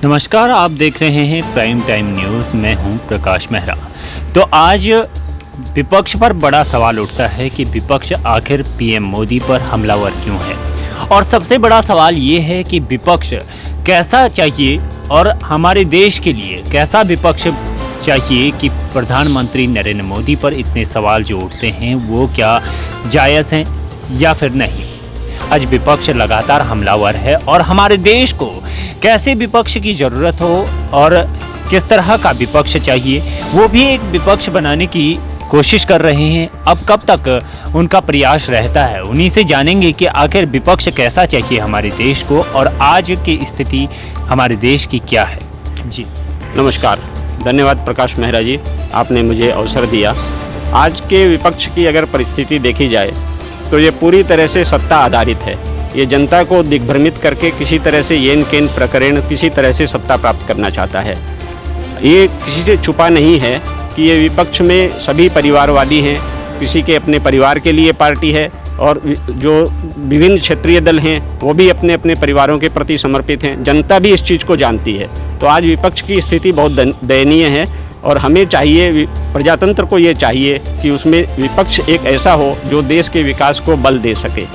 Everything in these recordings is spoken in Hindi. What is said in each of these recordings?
नमस्कार, आप देख रहे हैं प्राइम टाइम न्यूज़। मैं हूं प्रकाश मेहरा। तो आज विपक्ष पर बड़ा सवाल उठता है कि विपक्ष आखिर पीएम मोदी पर हमलावर क्यों है, और सबसे बड़ा सवाल ये है कि विपक्ष कैसा चाहिए और हमारे देश के लिए कैसा विपक्ष चाहिए कि प्रधानमंत्री नरेंद्र मोदी पर इतने सवाल जो उठते हैं वो क्या जायज़ हैं या फिर नहीं। आज विपक्ष लगातार हमलावर है और हमारे देश को कैसे विपक्ष की ज़रूरत हो और किस तरह का विपक्ष चाहिए वो भी एक विपक्ष बनाने की कोशिश कर रहे हैं। अब कब तक उनका प्रयास रहता है, उन्हीं से जानेंगे कि आखिर विपक्ष कैसा चाहिए हमारे देश को और आज की स्थिति हमारे देश की क्या है। जी नमस्कार, धन्यवाद प्रकाश मेहरा जी, आपने मुझे अवसर दिया। आज के विपक्ष की अगर परिस्थिति देखी जाए तो ये पूरी तरह से सत्ता आधारित है। ये जनता को दिग्भ्रमित करके किसी तरह से येन केन प्रकरण किसी तरह से सत्ता प्राप्त करना चाहता है। ये किसी से छुपा नहीं है कि ये विपक्ष में सभी परिवारवादी हैं, किसी के अपने परिवार के लिए पार्टी है और जो विभिन्न क्षेत्रीय दल हैं वो भी अपने अपने परिवारों के प्रति समर्पित हैं। जनता भी इस चीज़ को जानती है। तो आज विपक्ष की स्थिति बहुत दयनीय है और हमें चाहिए, प्रजातंत्र को ये चाहिए कि उसमें विपक्ष एक ऐसा हो जो देश के विकास को बल दे सके।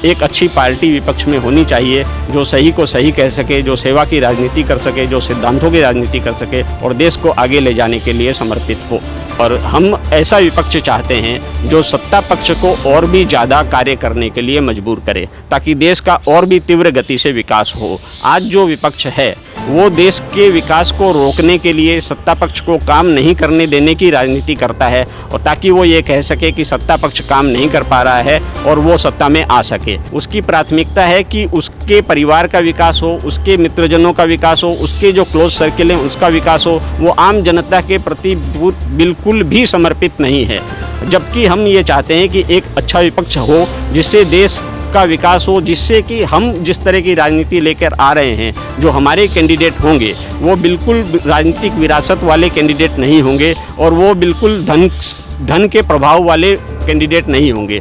एक अच्छी पार्टी विपक्ष में होनी चाहिए जो सही को सही कह सके, जो सेवा की राजनीति कर सके, जो सिद्धांतों की राजनीति कर सके और देश को आगे ले जाने के लिए समर्पित हो। और हम ऐसा विपक्ष चाहते हैं जो सत्ता पक्ष को और भी ज़्यादा कार्य करने के लिए मजबूर करे ताकि देश का और भी तीव्र गति से विकास हो। आज जो विपक्ष है वो देश के विकास को रोकने के लिए सत्ता पक्ष को काम नहीं करने देने की राजनीति करता है और ताकि वो ये कह सके कि सत्ता पक्ष काम नहीं कर पा रहा है और वो सत्ता में आ सके। उसकी प्राथमिकता है कि उसके परिवार का विकास हो, उसके मित्रजनों का विकास हो, उसके जो क्लोज सर्किल हैं उसका विकास हो। वो आम जनता के प्रति बिल्कुल भी समर्पित नहीं है। जबकि हम ये चाहते हैं कि एक अच्छा विपक्ष हो जिससे देश का विकास हो, जिससे कि हम जिस तरह की राजनीति लेकर आ रहे हैं, जो हमारे कैंडिडेट होंगे वो बिल्कुल राजनीतिक विरासत वाले कैंडिडेट नहीं होंगे और वो बिल्कुल धन के प्रभाव वाले कैंडिडेट नहीं होंगे।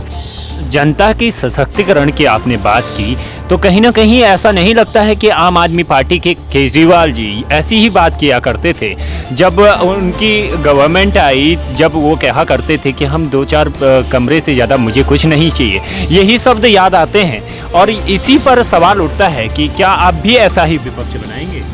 जनता की सशक्तिकरण की आपने बात की तो कहीं ना कहीं ऐसा नहीं लगता है कि आम आदमी पार्टी के केजरीवाल जी ऐसी ही बात किया करते थे जब उनकी गवर्नमेंट आई, जब वो कहा करते थे कि हम 2-4 कमरे से ज़्यादा मुझे कुछ नहीं चाहिए, यही शब्द याद आते हैं और इसी पर सवाल उठता है कि क्या आप भी ऐसा ही विपक्ष बनाएंगे।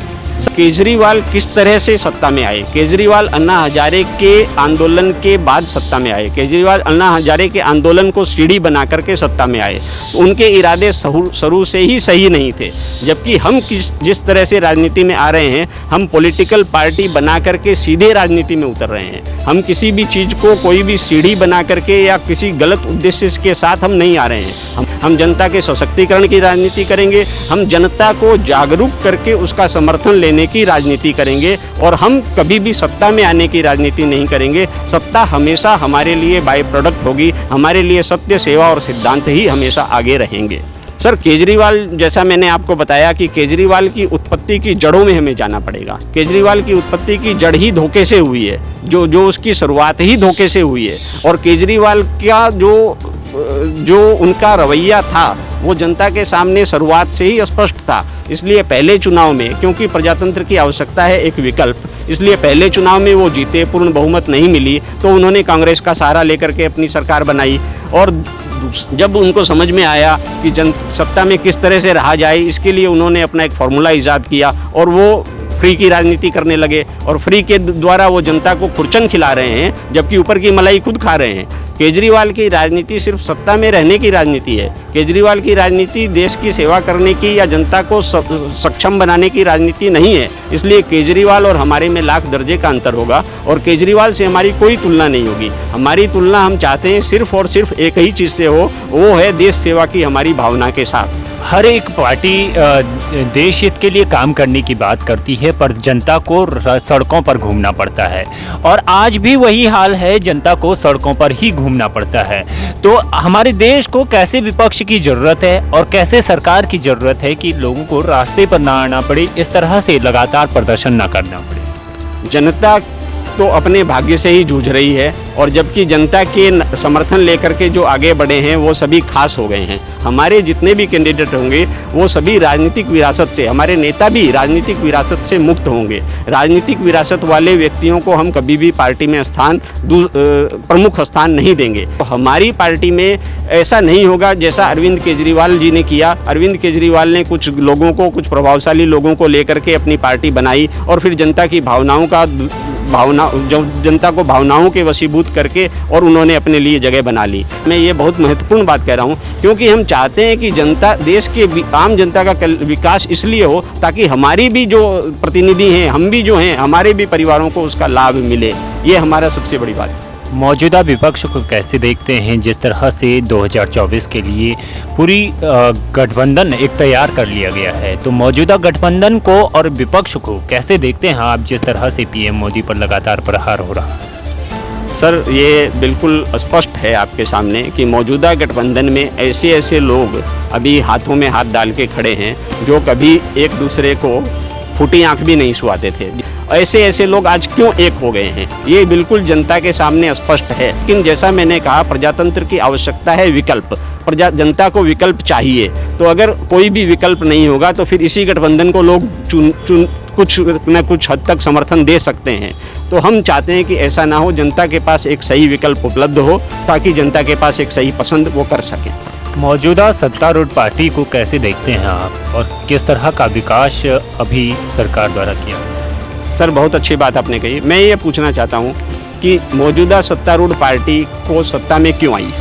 केजरीवाल किस तरह से सत्ता में आए? केजरीवाल अन्ना हजारे के आंदोलन के बाद सत्ता में आए। केजरीवाल अन्ना हजारे के आंदोलन को सीढ़ी बना करके सत्ता में आए। उनके इरादे शुरू से ही सही नहीं थे। जबकि हम जिस तरह से राजनीति में आ रहे हैं, हम पॉलिटिकल पार्टी बना करके सीधे राजनीति में उतर रहे हैं। हम किसी भी चीज़ को कोई भी सीढ़ी बना करके या किसी गलत उद्देश्य के साथ हम नहीं आ रहे हैं। हम जनता के सशक्तिकरण की राजनीति करेंगे। हम जनता को जागरूक करके उसका समर्थन लेने की राजनीति करेंगे और हम कभी भी सत्ता में आने की राजनीति नहीं करेंगे। सत्ता हमेशा हमारे लिए बाय प्रोडक्ट होगी। हमारे लिए सत्य, सेवा और सिद्धांत ही हमेशा आगे रहेंगे। सर, केजरीवाल, जैसा मैंने आपको बताया कि केजरीवाल की उत्पत्ति की जड़ों में हमें जाना पड़ेगा। केजरीवाल की उत्पत्ति की जड़ ही धोखे से हुई है, जो उसकी शुरुआत ही धोखे से हुई है। और केजरीवाल का जो उनका रवैया था वो जनता के सामने शुरुआत से ही स्पष्ट था। इसलिए पहले चुनाव में, क्योंकि प्रजातंत्र की आवश्यकता है एक विकल्प, इसलिए पहले चुनाव में वो जीते, पूर्ण बहुमत नहीं मिली तो उन्होंने कांग्रेस का सहारा लेकर के अपनी सरकार बनाई। और जब उनको समझ में आया कि सत्ता में किस तरह से रहा जाए, इसके लिए उन्होंने अपना एक फॉर्मूला ईजाद किया और वो फ्री की राजनीति करने लगे और फ्री के द्वारा वो जनता को खुरचन खिला रहे हैं जबकि ऊपर की मलाई खुद खा रहे हैं। केजरीवाल की राजनीति सिर्फ सत्ता में रहने की राजनीति है। केजरीवाल की राजनीति देश की सेवा करने की या जनता को सक्षम बनाने की राजनीति नहीं है। इसलिए केजरीवाल और हमारे में लाख दर्जे का अंतर होगा और केजरीवाल से हमारी कोई तुलना नहीं होगी। हमारी तुलना हम चाहते हैं सिर्फ और सिर्फ एक ही चीज़ से हो, वो है देश सेवा की हमारी भावना के साथ। हर एक पार्टी देश हित के लिए काम करने की बात करती है पर जनता को सड़कों पर घूमना पड़ता है और आज भी वही हाल है, जनता को सड़कों पर ही घूमना पड़ता है। तो हमारे देश को कैसे विपक्ष की ज़रूरत है और कैसे सरकार की ज़रूरत है कि लोगों को रास्ते पर ना आना पड़े, इस तरह से लगातार प्रदर्शन ना करना पड़े। जनता तो अपने भाग्य से ही जूझ रही है, और जबकि जनता के समर्थन लेकर के जो आगे बढ़े हैं वो सभी खास हो गए हैं। हमारे जितने भी कैंडिडेट होंगे वो सभी राजनीतिक विरासत से, हमारे नेता भी राजनीतिक विरासत से मुक्त होंगे। राजनीतिक विरासत वाले व्यक्तियों को हम कभी भी पार्टी में प्रमुख स्थान नहीं देंगे। तो हमारी पार्टी में ऐसा नहीं होगा जैसा अरविंद केजरीवाल जी ने किया। अरविंद केजरीवाल ने कुछ लोगों को, कुछ प्रभावशाली लोगों को लेकर के अपनी पार्टी बनाई और फिर जनता की जनता को भावनाओं के वशीभूत करके और उन्होंने अपने लिए जगह बना ली। मैं ये बहुत महत्वपूर्ण बात कह रहा हूँ, क्योंकि हम चाहते हैं कि जनता, देश के आम जनता का विकास इसलिए हो ताकि हमारी भी जो प्रतिनिधि हैं, हम भी जो हैं, हमारे भी परिवारों को उसका लाभ मिले। ये हमारा सबसे बड़ी बात है। मौजूदा विपक्ष को कैसे देखते हैं, जिस तरह से 2024 के लिए पूरी गठबंधन एक तैयार कर लिया गया है, तो मौजूदा गठबंधन को और विपक्ष को कैसे देखते हैं आप, जिस तरह से पीएम मोदी पर लगातार प्रहार हो रहा है? सर, ये बिल्कुल स्पष्ट है आपके सामने कि मौजूदा गठबंधन में ऐसे लोग अभी हाथों में हाथ डाल के खड़े हैं जो कभी एक दूसरे को फूटी आंख भी नहीं सुहाते थे। ऐसे लोग आज क्यों एक हो गए हैं, ये बिल्कुल जनता के सामने स्पष्ट है। लेकिन जैसा मैंने कहा, प्रजातंत्र की आवश्यकता है विकल्प। जनता को विकल्प चाहिए, तो अगर कोई भी विकल्प नहीं होगा तो फिर इसी गठबंधन को लोग कुछ न कुछ हद तक समर्थन दे सकते हैं। तो हम चाहते हैं कि ऐसा ना हो, जनता के पास एक सही विकल्प उपलब्ध हो ताकि जनता के पास एक सही पसंद वो कर सके। मौजूदा सत्तारूढ़ पार्टी को कैसे देखते हैं आप, और किस तरह का विकास अभी सरकार द्वारा किया? सर, बहुत अच्छी बात आपने कही। मैं ये पूछना चाहता हूँ कि मौजूदा सत्तारूढ़ पार्टी को सत्ता में क्यों आई?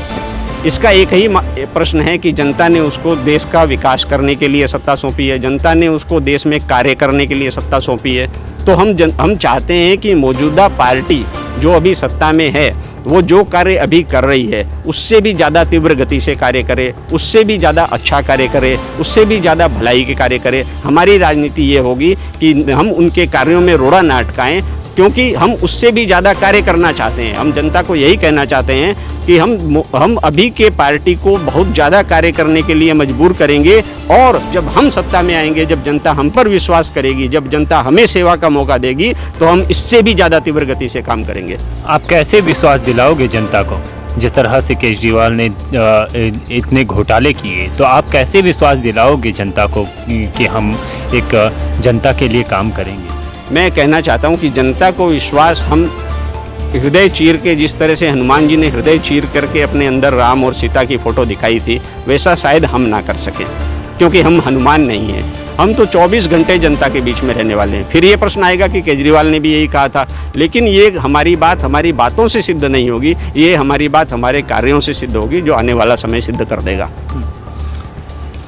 इसका एक ही प्रश्न है कि जनता ने उसको देश का विकास करने के लिए सत्ता सौंपी है, जनता ने उसको देश में कार्य करने के लिए सत्ता सौंपी है। तो हम चाहते हैं कि मौजूदा पार्टी जो अभी सत्ता में है वो जो कार्य अभी कर रही है उससे भी ज़्यादा तीव्र गति से कार्य करे, उससे भी ज़्यादा अच्छा कार्य करे, उससे भी ज़्यादा भलाई के कार्य करे। हमारी राजनीति ये होगी कि हम उनके कार्यों में रोड़ा ना अटकाएं, क्योंकि हम उससे भी ज़्यादा कार्य करना चाहते हैं। हम जनता को यही कहना चाहते हैं कि हम अभी के पार्टी को बहुत ज़्यादा कार्य करने के लिए मजबूर करेंगे, और जब हम सत्ता में आएंगे, जब जनता हम पर विश्वास करेगी, जब जनता हमें सेवा का मौका देगी, तो हम इससे भी ज़्यादा तीव्र गति से काम करेंगे। आप कैसे विश्वास दिलाओगे जनता को? जिस तरह से केजरीवाल ने इतने घोटाले किए, तो आप कैसे विश्वास दिलाओगे जनता को कि हम एक जनता के लिए काम करेंगे? मैं कहना चाहता हूं कि जनता को विश्वास हम हृदय चीर के, जिस तरह से हनुमान जी ने हृदय चीर करके अपने अंदर राम और सीता की फ़ोटो दिखाई थी, वैसा शायद हम ना कर सकें, क्योंकि हम हनुमान नहीं हैं। हम तो 24 घंटे जनता के बीच में रहने वाले हैं। फिर ये प्रश्न आएगा कि केजरीवाल ने भी यही कहा था, लेकिन ये हमारी बातों से सिद्ध नहीं होगी, ये हमारी बात हमारे कार्यों से सिद्ध होगी, जो आने वाला समय सिद्ध कर देगा।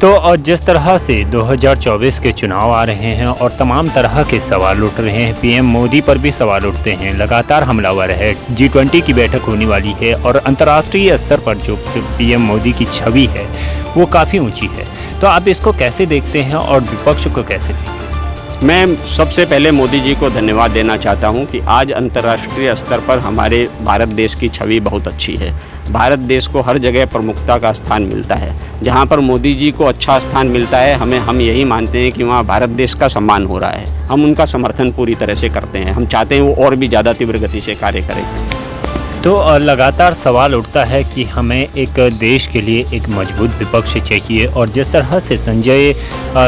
तो और जिस तरह से 2024 के चुनाव आ रहे हैं और तमाम तरह के सवाल उठ रहे हैं, पीएम मोदी पर भी सवाल उठते हैं, लगातार हमलावर है, G20 की बैठक होने वाली है और अंतर्राष्ट्रीय स्तर पर जो पीएम मोदी की छवि है वो काफ़ी ऊंची है, तो आप इसको कैसे देखते हैं और विपक्ष को कैसे देखते हैं? मैं सबसे पहले मोदी जी को धन्यवाद देना चाहता हूं कि आज अंतर्राष्ट्रीय स्तर पर हमारे भारत देश की छवि बहुत अच्छी है। भारत देश को हर जगह प्रमुखता का स्थान मिलता है। जहां पर मोदी जी को अच्छा स्थान मिलता है, हम यही मानते हैं कि वहां भारत देश का सम्मान हो रहा है। हम उनका समर्थन पूरी तरह से करते हैं। हम चाहते हैं वो और भी ज़्यादा तीव्र गति से कार्य करें। तो लगातार सवाल उठता है कि हमें एक देश के लिए एक मजबूत विपक्ष चाहिए, और जिस तरह से संजय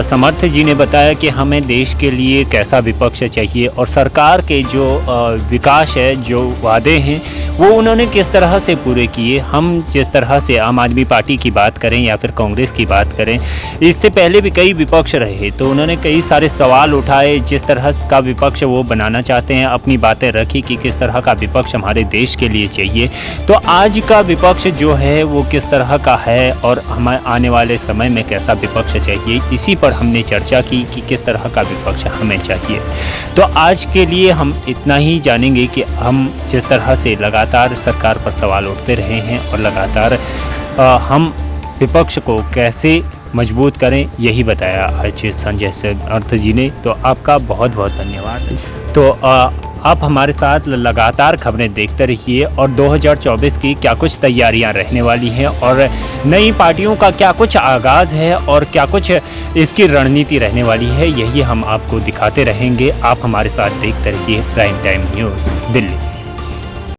समर्थ जी ने बताया कि हमें देश के लिए कैसा विपक्ष चाहिए, और सरकार के जो विकास है, जो वादे हैं, वो उन्होंने किस तरह से पूरे किए। हम जिस तरह से आम आदमी पार्टी की बात करें या फिर कांग्रेस की बात करें, इससे पहले भी कई विपक्ष रहे, तो उन्होंने कई सारे सवाल उठाए, जिस तरह का विपक्ष वो बनाना चाहते हैं, अपनी बातें रखी कि किस तरह का विपक्ष हमारे देश के लिए चाहिए। तो आज का विपक्ष जो है वो किस तरह का है और हमें आने वाले समय में कैसा विपक्ष चाहिए, इसी पर हमने चर्चा की कि किस तरह का विपक्ष हमें चाहिए। तो आज के लिए हम इतना ही जानेंगे कि हम जिस तरह से लगातार सरकार पर सवाल उठते रहे हैं और लगातार हम विपक्ष को कैसे मजबूत करें, यही बताया आज संजय समर्थ जी ने। तो आपका बहुत बहुत धन्यवाद। तो आप हमारे साथ लगातार खबरें देखते रहिए और 2024 की क्या कुछ तैयारियां रहने वाली हैं और नई पार्टियों का क्या कुछ आगाज़ है और क्या कुछ इसकी रणनीति रहने वाली है, यही हम आपको दिखाते रहेंगे। आप हमारे साथ देखते रहिए प्राइम टाइम न्यूज़ दिल्ली।